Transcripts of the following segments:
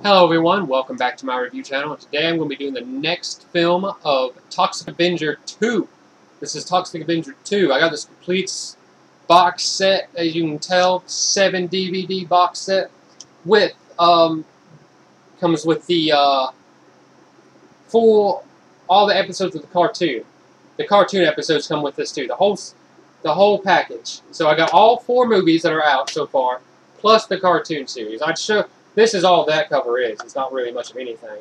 Hello everyone, welcome back to my review channel. Today I'm going to be doing the next film of Toxic Avenger 2. This is Toxic Avenger 2. I got this complete box set, as you can tell, 7 DVD box set with, comes with the, all the episodes of the cartoon. The cartoon episodes come with this too, the whole package. So I got all 4 movies that are out so far, plus the cartoon series. This is all that cover is. It's not really much of anything.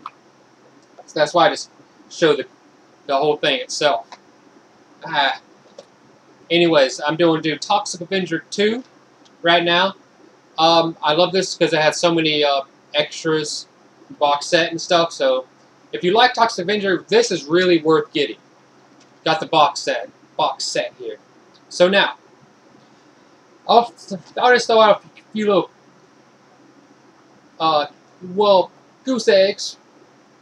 So that's why I just show the whole thing itself. Anyways, I'm doing Toxic Avenger 2 right now. I love this because it has so many extras, box set and stuff. So if you like Toxic Avenger, this is really worth getting. Got the box set here. So now, I'll just throw out a few little goose eggs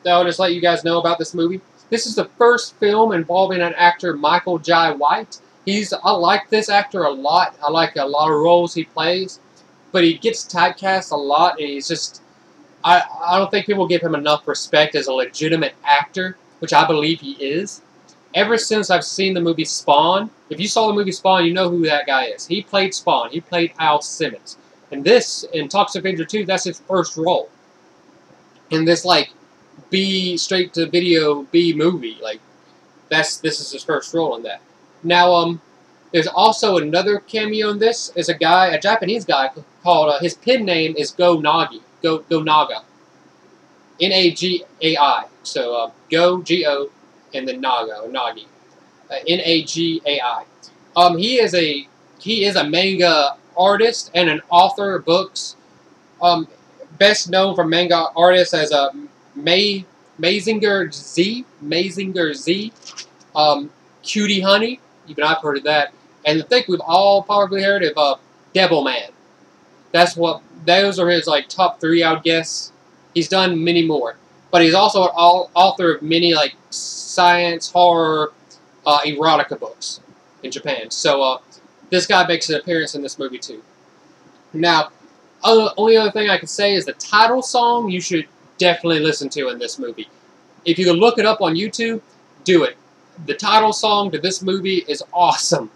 that I'll just let you guys know about this movie. This is the first film involving an actor, Michael Jai White. I like this actor a lot. I like a lot of roles he plays, but he gets typecast a lot, and he's just, I don't think people give him enough respect as a legitimate actor, which I believe he is. Ever since I've seen the movie Spawn, if you saw the movie Spawn, you know who that guy is. He played Spawn. He played Al Simmons. And this, in Toxic Avenger 2, that's his first role. In this, like, straight-to-video B movie. Like, this is his first role in that. Now, there's also another cameo in this. Is a Japanese guy called, his pen name is Go Naga. N-A-G-A-I. So, Go, G-O, and then Naga, or Nagi. N-A-G-A-I. He is a manga artist and an author of books. Best known for manga artists as Mazinger Z, Cutie Honey. Even I've heard of that. And I think we've all probably heard of Devilman. Those are his like top 3, I would guess. He's done many more, but he's also an author of many like science, horror, erotica books in Japan. So this guy makes an appearance in this movie too. Now, only other thing I can say is the title song you should definitely listen to in this movie. If you can look it up on YouTube, do it. The title song to this movie is awesome.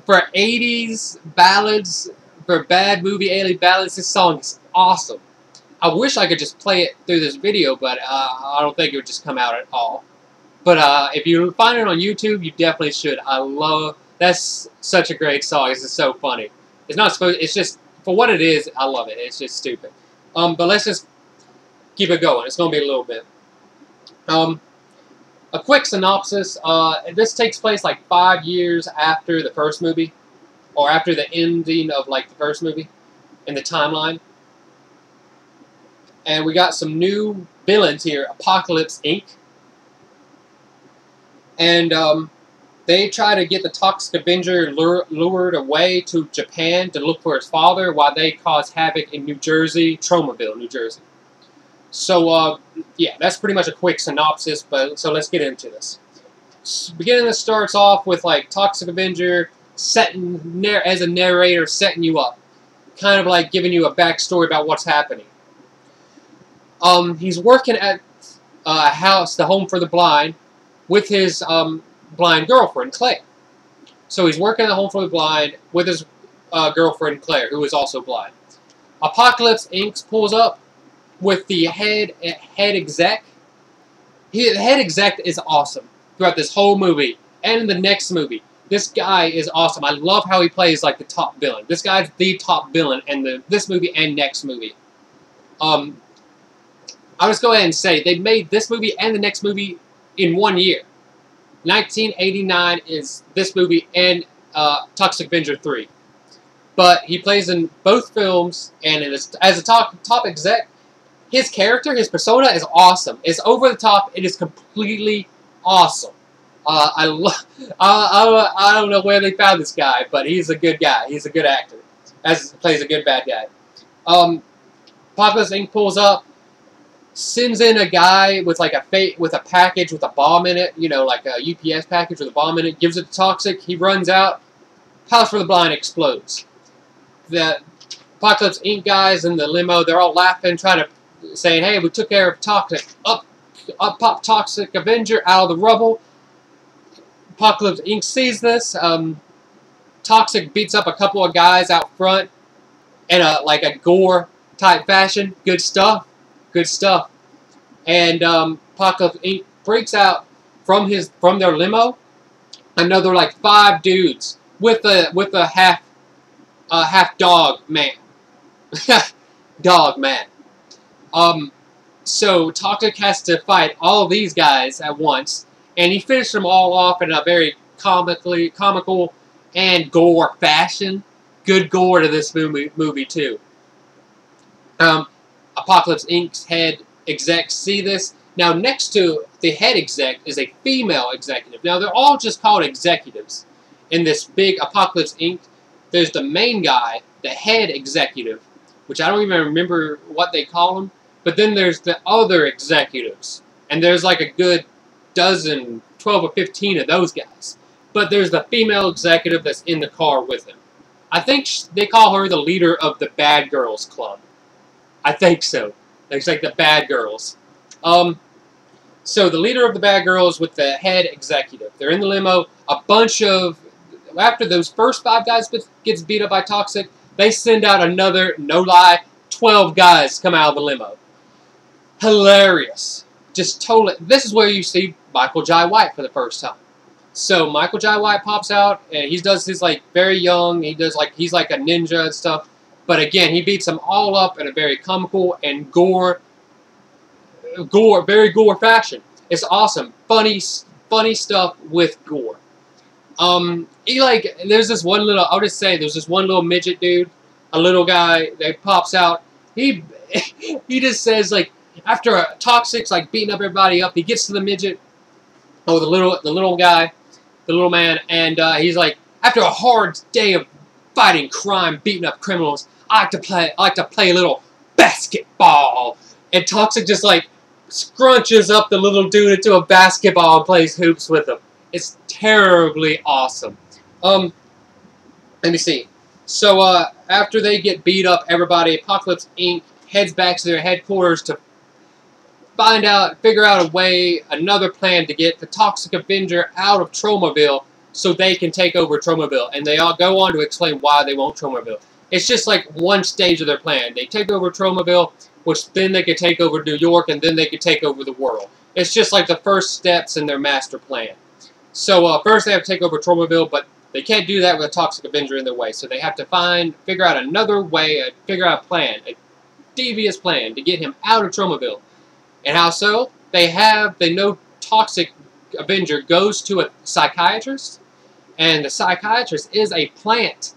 For 80s ballads, for bad movie 80s ballads, this song is awesome. I wish I could just play it through this video, but I don't think it would just come out at all. But if you find it on YouTube, you definitely should. That's such a great song. It's just so funny. It's just, for what it is, I love it. It's just stupid. But let's just keep it going. It's going to be a little bit. A quick synopsis. This takes place like 5 years after the first movie, or after the ending of like the first movie in the timeline. And we got some new villains here, Apocalypse Inc. And they try to get the Toxic Avenger lured away to Japan to look for his father while they cause havoc in New Jersey, Tromaville, New Jersey. So, yeah, that's pretty much a quick synopsis, so let's get into this. Beginning, this starts off with, like, Toxic Avenger as a narrator setting you up. Kind of like giving you a backstory about what's happening. He's working at a house, the Home for the Blind, with his blind girlfriend, Claire. So he's working at the Home for the Blind with his girlfriend, Claire, who is also blind. Apocalypse Inc. pulls up with the head exec. The head exec is awesome throughout this whole movie and the next movie. This guy is awesome. I love how he plays like the top villain. This guy's the top villain in this movie and next movie. I'll just go ahead and say they made this movie and the next movie in 1 year. 1989 is this movie and Toxic Avenger 3. But he plays in both films, and as a top exec, his character, his persona is awesome. It's over the top. It is completely awesome. I don't know where they found this guy, but he's a good guy. He's a good actor. Plays a good bad guy. Apocalypse Inc. pulls up, sends in a guy with like a package with a bomb in it, you know, like a UPS package with a bomb in it, gives it to Toxic, he runs out, House for the Blind explodes. The Apocalypse Inc. guys in the limo, they're all laughing, trying to saying, "Hey, we took care of Toxic. Up pop Toxic Avenger out of the rubble." Apocalypse Inc. sees this. Toxic beats up a couple of guys out front in a gore type fashion. Good stuff. Good stuff. And Apocalypse Inc. breaks out from their limo. Another like 5 dudes with a half dog man. Dog man. So Toxic has to fight all of these guys at once, and he finished them all off in a very comical and gore fashion. Good gore to this movie too. Apocalypse Inc.'s head execs see this. Now, next to the head exec is a female executive. Now, they're all just called executives in this big Apocalypse Inc. There's the main guy, the head executive, which I don't even remember what they call him. But then there's the other executives. And there's like a good dozen, 12 or 15 of those guys. But there's the female executive that's in the car with him. I think they call her the leader of the Bad Girls Club. I think so. It's like the Bad Girls. So the leader of the Bad Girls with the head executive. They're in the limo. A bunch of... After those first 5 guys gets beat up by Toxic, they send out another, no lie, 12 guys come out of the limo. Hilarious. Just totally... This is where you see Michael Jai White for the first time. So Michael Jai White pops out, and he does his, like, very young, he's like a ninja and stuff. But again, he beats them all up in a very comical and very gore fashion. It's awesome. Funny stuff with gore. There's this one little, I'll just say, there's this one little midget dude, a little guy that pops out. He just says, like, after a Toxic's, like, beating up everybody up, he gets to the midget, the little guy, the little man, and he's like, after a hard day of fighting crime, beating up criminals, I like to play a little basketball. And Toxic just, like, scrunches up the little dude into a basketball and plays hoops with him. It's terribly awesome. Let me see. So, after they get beat up, everybody, Apocalypse Inc. heads back to their headquarters to figure out a way, another plan to get the Toxic Avenger out of Tromaville so they can take over Tromaville. And they all go on to explain why they want Tromaville. It's just like one stage of their plan. They take over Tromaville, which then they could take over New York, and then they could take over the world. It's just like the first steps in their master plan. So first they have to take over Tromaville, but they can't do that with a Toxic Avenger in their way. So they have to figure out another way, figure out a plan, a devious plan to get him out of Tromaville. And how so? They know Toxic Avenger goes to a psychiatrist, and the psychiatrist is a plant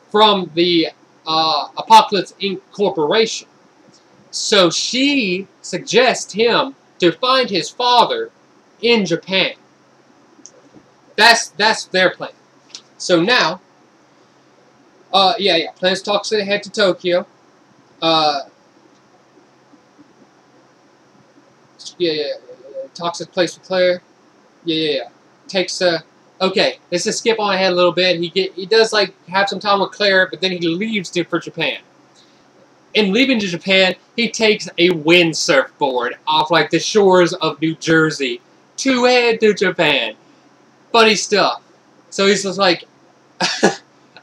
from the Apocalypse Inc. Corporation. So she suggests him to find his father in Japan. That's their plan. So now, plans Toxic to head to Tokyo. Toxic place with Claire. Takes okay, let's just skip on ahead a little bit. He does like have some time with Claire, but then he leaves for Japan. In leaving to Japan, he takes a windsurf board off like the shores of New Jersey to head to Japan. Funny stuff. So he's just like,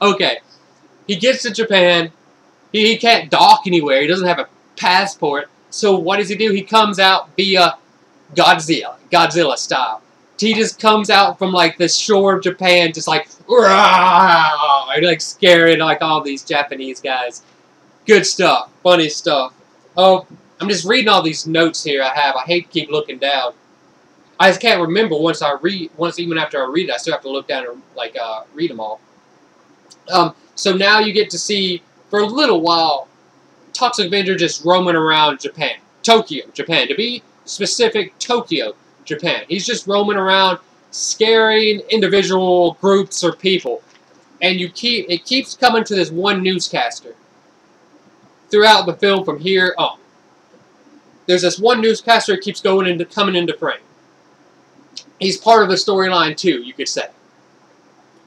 okay. He gets to Japan. He can't dock anywhere. He doesn't have a passport. So what does he do? He comes out via Godzilla style. He just comes out from like the shore of Japan, just like, and like scaring like all these Japanese guys. Good stuff. Funny stuff. Oh, I'm just reading all these notes here I have. I hate to keep looking down. I just can't remember even after I read it, I still have to look down and like read them all. So now you get to see, for a little while, Toxic Avenger just roaming around Japan. Tokyo, Japan. To be specific, Tokyo, Japan. He's just roaming around, scaring individual groups or people. And it keeps coming to this one newscaster. Throughout the film from here on. There's this one newscaster that keeps coming into frame. He's part of the storyline too, you could say.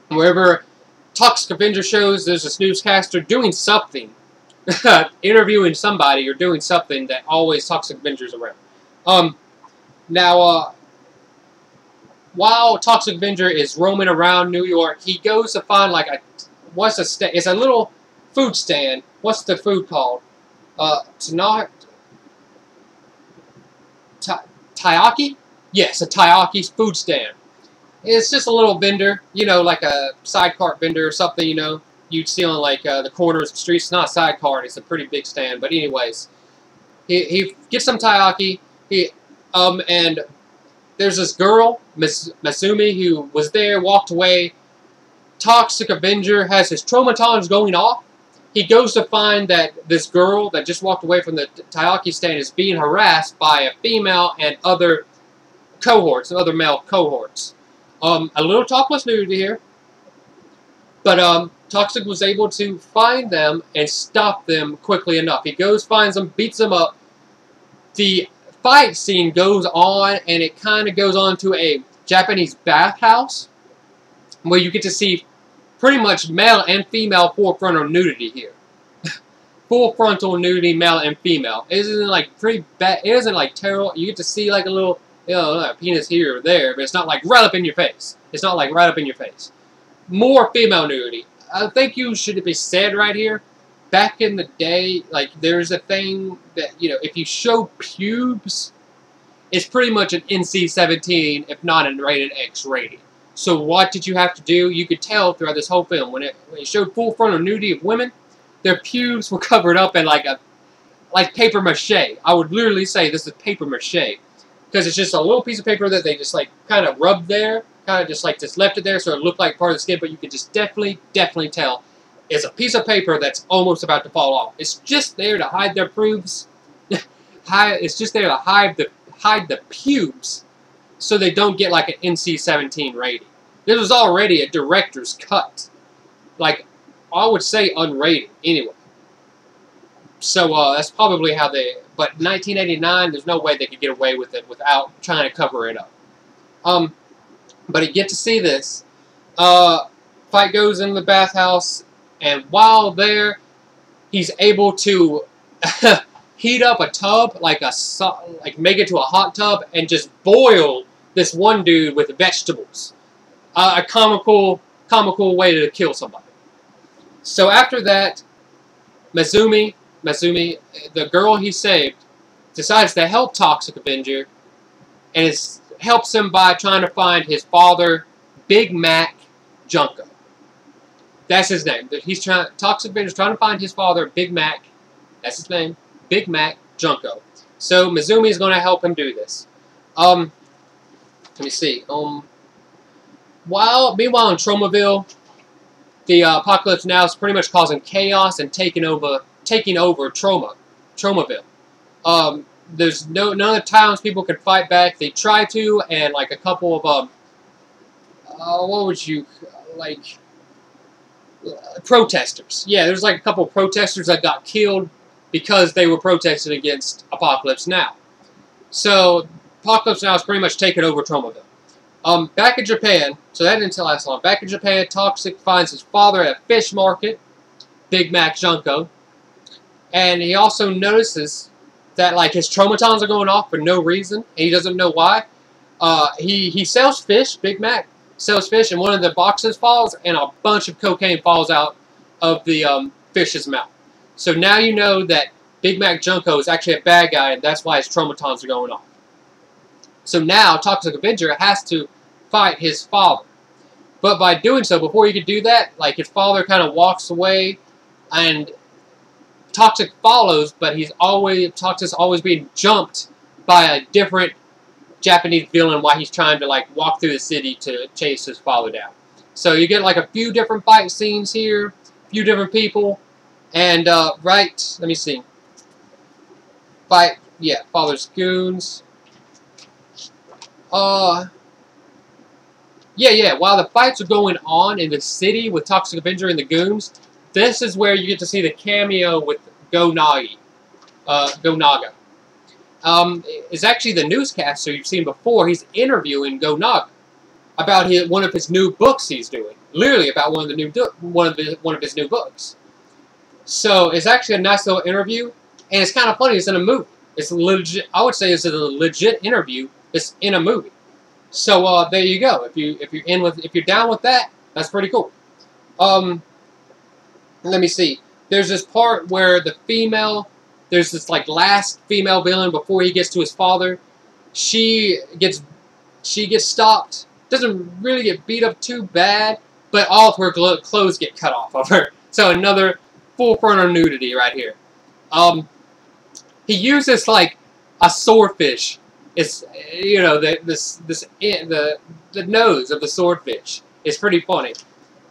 Wherever Toxic Avenger shows, there's this newscaster doing something interviewing somebody or doing something that always Toxic Avenger's around. Now, while Toxic Avenger is roaming around New York, he goes to find like it's a little food stand. What's the food called? Taiyaki? Yes, a Taiyaki food stand. It's just a little vendor, you know, like a side cart vendor or something, you know, you'd see on like the corners of the streets. It's not a side cart, it's a pretty big stand. But anyways, he gets some Taiyaki. And there's this girl, Masumi, who was there, walked away. Toxic Avenger has his Troma Team going off. He goes to find that this girl that just walked away from the Taiyaki stand is being harassed by a female and other cohorts, other male cohorts. A little topless nudity here. But Toxic was able to find them and stop them quickly enough. He goes, finds them, beats them up. The fight scene goes on, and it kind of goes on to a Japanese bathhouse, where you get to see pretty much male and female full frontal nudity here. Full frontal nudity, male and female. It isn't like pretty bad. It isn't like terrible. You get to see like a little, you know, a penis here or there, but it's not like right up in your face. It's not like right up in your face. More female nudity. I think you should be said right here. Back in the day, like, there's a thing that, you know, if you show pubes, it's pretty much an NC-17, if not a rated X rating. So what did you have to do? You could tell throughout this whole film, when it showed full frontal nudity of women, their pubes were covered up in like paper mache. I would literally say this is paper mache. Because it's just a little piece of paper that they just like kind of rubbed there, kind of just left it there so it looked like part of the skin, but you could just definitely tell it's a piece of paper that's almost about to fall off. It's just there to hide their pubes. It's just there to hide the pubes so they don't get like an NC-17 rating. This was already a director's cut. Like, I would say unrated anyway. So that's probably how they... But 1989, there's no way they could get away with it without trying to cover it up. But you get to see this. Fight goes into the bathhouse, and while there, he's able to heat up a tub, like make it to a hot tub, and just boil this one dude with vegetables. A comical way to kill somebody. So after that, Masumi, the girl he saved, decides to help Toxic Avenger, and helps him by trying to find his father, Big Mac Junko. That's his name. Toxic Avenger's trying to find his father, Big Mac. That's his name, Big Mac Junko. So Masumi is going to help him do this. Let me see. Meanwhile in Tromaville, the apocalypse now is pretty much causing chaos and taking over Tromaville. There's none of the townspeople can fight back. They try to, and like a couple of what would you like? Protesters. Yeah, there's like a couple of protesters that got killed because they were protesting against Apocalypse Now. So Apocalypse Now is pretty much taken over Tromaville. Back in Japan, so that didn't last long. Back in Japan, Toxic finds his father at a fish market, Big Mac Junko, and he also notices that like his Troma Teams are going off for no reason, and he doesn't know why. He sells fish. Big Mac sells fish, and one of the boxes falls, and a bunch of cocaine falls out of the fish's mouth. So now you know that Big Mac Junko is actually a bad guy, and that's why his Troma Teams are going off. So now Toxic Avenger has to fight his father. But by doing so, before he could do that, like his father kind of walks away, and Toxic follows, but Toxic's always being jumped by a different Japanese villain while he's trying to like walk through the city to chase his father down. So you get like a few different fight scenes here, a few different people, and let me see. Father's goons. While the fights are going on in the city with Toxic Avenger and the goons, this is where you get to see the cameo with Go Naga. It's actually the newscaster you've seen before. He's interviewing Go Naga about one of his new books he's doing. Literally about one of his new books. So it's actually a nice little interview, and it's kind of funny. It's in a movie. It's legit. I would say it's a legit interview. It's in a movie. So there you go. If you're down with that, that's pretty cool. Let me see. There's this part where there's this like last female villain before he gets to his father. She gets stopped. Doesn't really get beat up too bad, but all of her clothes get cut off of her. So another full frontal nudity right here. He uses like a swordfish. It's the nose of the swordfish. It's pretty funny,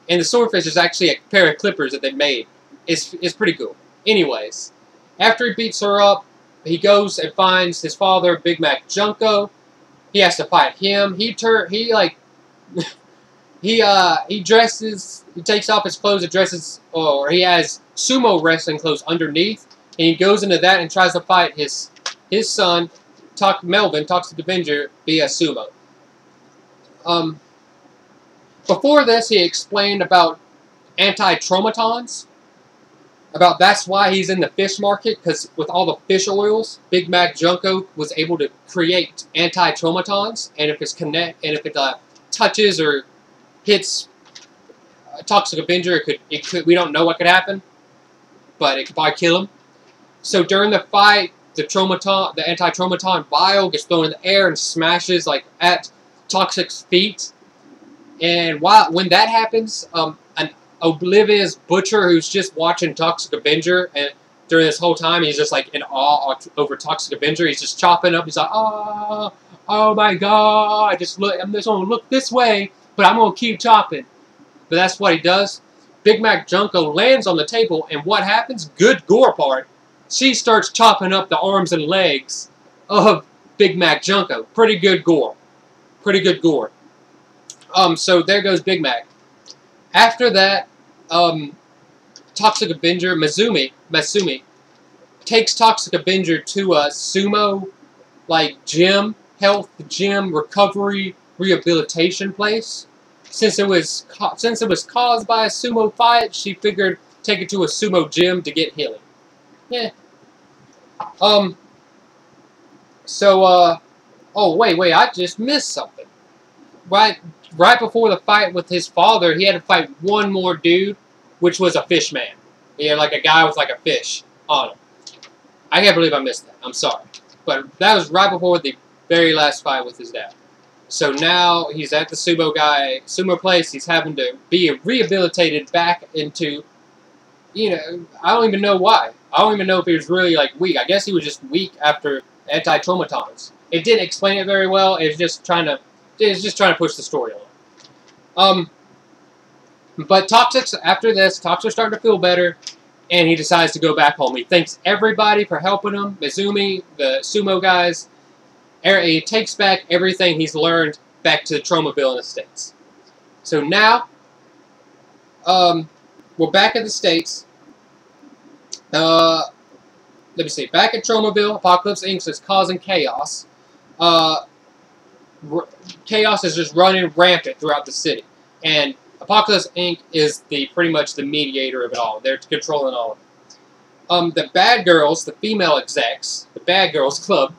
and the swordfish is actually a pair of clippers that they made. It's pretty cool. Anyways, after he beats her up, he goes and finds his father, Big Mac Junko. He has to fight him. He dresses. He takes off his clothes and dresses, or he has sumo wrestling clothes underneath, and he goes into that and tries to fight his son, Melvin, Toxic Avenger, via sumo. Before this, he explained about anti-tromatons. About that's why he's in the fish market, because with all the fish oils, Big Mac Junko was able to create anti-tromatons, and if it touches or hits Toxic Avenger, we don't know what could happen, but it could probably kill him. So during the fight, the anti-tromaton vial gets thrown in the air and smashes like at Toxic's feet. And when that happens, an oblivious butcher who's just watching Toxic Avenger, and during this whole time he's just like in awe over Toxic Avenger. He's just chopping up. He's like, oh my god! I'm just gonna look this way, but I'm gonna keep chopping. But that's what he does. Big Mac Junko lands on the table, and what happens? Good gore part. She starts chopping up the arms and legs of Big Mac Junko. Pretty good gore. Pretty good gore. So there goes Big Mac. After that, Toxic Avenger, Masumi, takes Toxic Avenger to a sumo, gym, health gym, recovery, rehabilitation place. Since it was caused by a sumo fight, she figured take it to a sumo gym to get healing. Yeah. Oh, wait, I just missed something. Right before the fight with his father, he had to fight one more dude, which was a fish man. He had like a guy with like a fish on him. I can't believe I missed that. I'm sorry. But that was right before the very last fight with his dad. So now he's at the sumo place. He's having to be rehabilitated back into, I don't even know why. I don't even know if he was really weak. I guess he was just weak after anti-tromatons. It didn't explain it very well. It was just trying to push the story along. But after this, Toxic's starting to feel better, and he decides to go back home. He thanks everybody for helping him. Mizumi, the sumo guys. He takes back everything he's learned back to Tromaville in the States. So now, we're back in the States. Let me see. Back at Tromaville, Apocalypse Inc. is causing chaos. Chaos is just running rampant throughout the city. And Apocalypse Inc. is pretty much the mediator of it all. They're controlling all of it. The bad girls, the female execs, the bad girls club,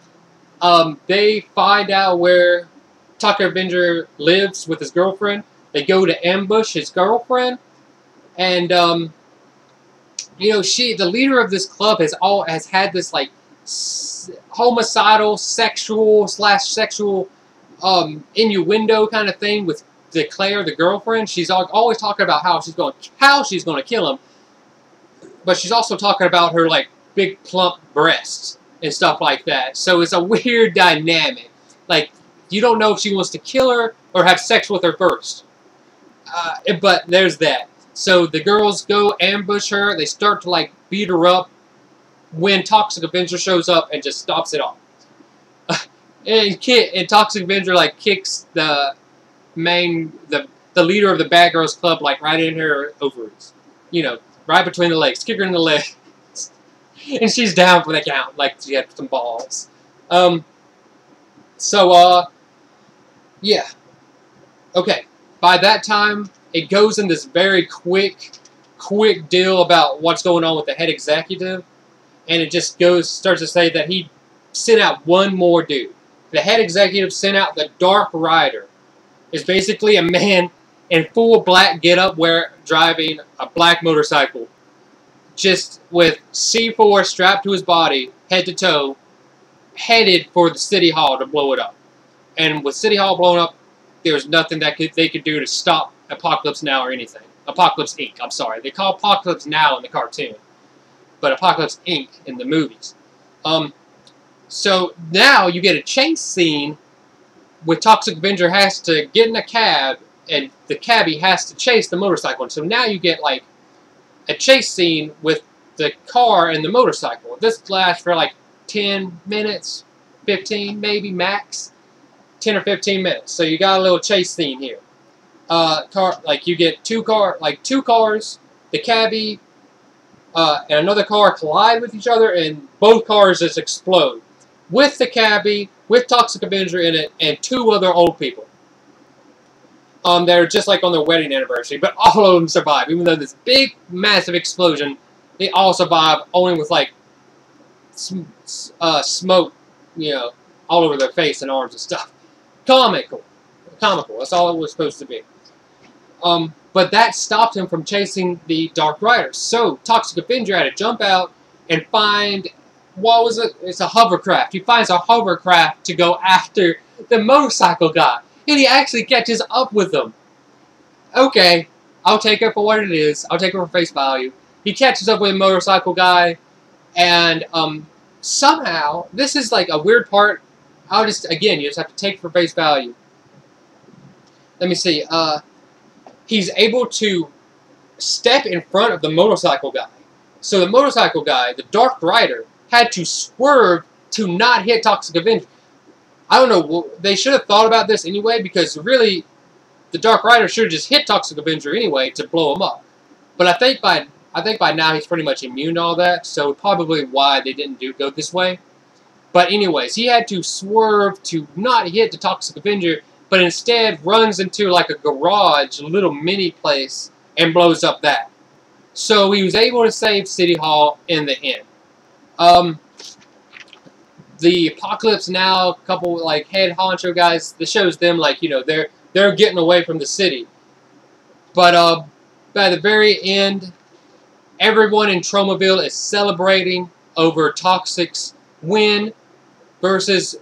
they find out where Toxic Avenger lives with his girlfriend. They go to ambush his girlfriend. And, the leader of this club has had this, homicidal, sexual innuendo kind of thing with Claire, the girlfriend. She's always talking about how she's going to kill him, but she's also talking about her big plump breasts and stuff like that. So it's a weird dynamic. You don't know if she wants to kill her or have sex with her first. But there's that. So the girls go ambush her. They start to beat her up when Toxic Avenger shows up and just stops it all. And Toxic Avenger kicks the leader of the Bad Girls Club right in her ovaries, right between the legs, kick her in the legs, and she's down for the count she had some balls. Yeah. Okay. By that time, it goes in this very quick quick deal about what's going on with the head executive, and it just starts to say that he sent out one more dude. The head executive sent out the Dark Rider. It's basically a man in full black getup, driving a black motorcycle, just with C4 strapped to his body, head to toe, headed for the City Hall to blow it up. And with City Hall blown up, there's nothing that they could do to stop Apocalypse Now or anything. Apocalypse Inc. I'm sorry. They call Apocalypse Now in the cartoon, but Apocalypse Inc. in the movies. So now you get a chase scene with Toxic Avenger has to get in a cab, and the cabbie has to chase the motorcycle. And so now you get like a chase scene with the car and the motorcycle. This lasts for like 10 minutes, 15 maybe max, 10 or 15 minutes. So you got a little chase scene here. You get two cars, the cabbie and another car collide with each other, and both cars just explode. With the cabbie, with Toxic Avenger in it, and two other old people. They're just like on their wedding anniversary, but all of them survive. Even though this big, massive explosion, they all survive, only with like smoke, all over their face and arms and stuff. Comical. That's all it was supposed to be. But that stopped him from chasing the Dark Rider. So Toxic Avenger had to jump out and find, what was it? It's a hovercraft. He finds a hovercraft to go after the motorcycle guy. And he actually catches up with them. Okay, I'll take it for what it is. I'll take it for face value. He catches up with the motorcycle guy, and somehow, this is like a weird part. Again, you just have to take it for face value. Let me see. He's able to step in front of the motorcycle guy. So the motorcycle guy, the Dark Rider, had to swerve to not hit Toxic Avenger. I don't know, they should have thought about this anyway, because really, the Dark Rider should have just hit Toxic Avenger anyway to blow him up. But I think by now he's pretty much immune to all that, so probably why they didn't go this way. But anyways, he had to swerve to not hit the Toxic Avenger, but instead runs into like a garage, a little mini place, and blows up that. So he was able to save City Hall in the end. The Apocalypse Now couple like head honcho guys, this shows them like, they're getting away from the city. But by the very end, everyone in Tromaville is celebrating over Toxic's win versus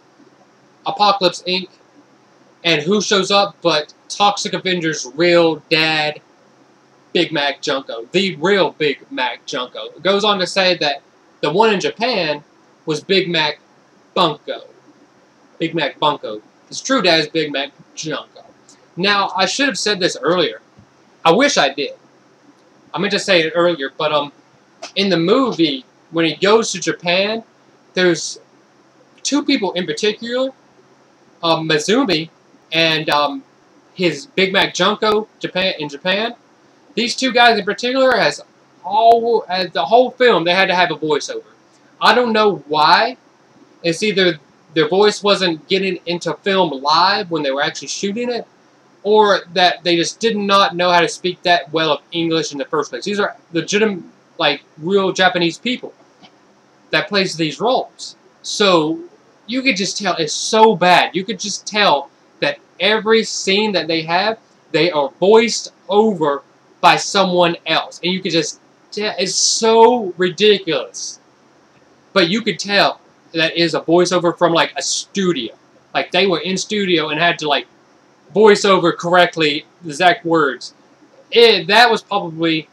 Apocalypse Inc. And who shows up but Toxic Avenger's real dad, Big Mac Junko. The real Big Mac Junko. It goes on to say that the one in Japan was Big Mac Bunko. Big Mac Bunko. His true dad is Big Mac Junko. Now, I should have said this earlier. I wish I did. I meant to say it earlier, but in the movie, when he goes to Japan, there's two people in particular, Mizumi and his Big Mac Junko in Japan. These two guys in particular, as the whole film, they had to have a voiceover. I don't know why. It's either their voice wasn't getting into film live when they were actually shooting it, or that they just did not know how to speak that well of English in the first place. These are legitimate, like, real Japanese people that plays these roles. So, you could just tell it's so bad. You could just tell that every scene that they have, they are voiced over by someone else. And you could just tell, it's so ridiculous. But you could tell that is a voiceover from, like, a studio. Like, they were in studio and had to, like, voice over correctly the exact words. That was probably,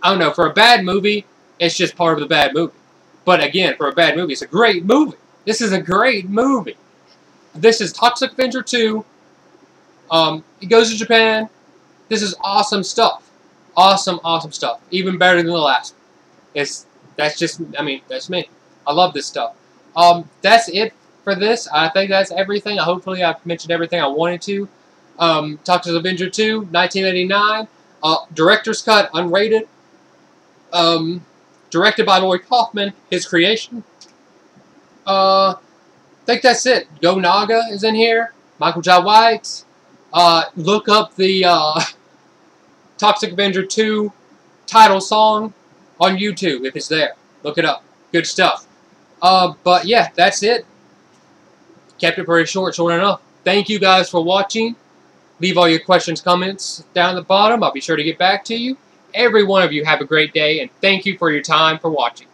I don't know, for a bad movie, it's just part of the bad movie. But again, for a bad movie, it's a great movie. This is a great movie. This is Toxic Avenger 2. He goes to Japan. This is awesome stuff. Awesome, awesome stuff. Even better than the last one. That's just, I mean, that's me. I love this stuff. That's it for this. I think that's everything. Hopefully I've mentioned everything I wanted to. Toxic Avenger 2, 1989. Director's cut, unrated. Directed by Lloyd Kaufman, his creation. I think that's it. Go Naga is in here. Michael J. White. Look up the Toxic Avenger 2 title song on YouTube if it's there. Look it up. Good stuff. But yeah, that's it. Kept it pretty short enough. Thank you guys for watching. Leave all your questions, comments down at the bottom. I'll be sure to get back to you. Every one of you have a great day, and thank you for your time for watching.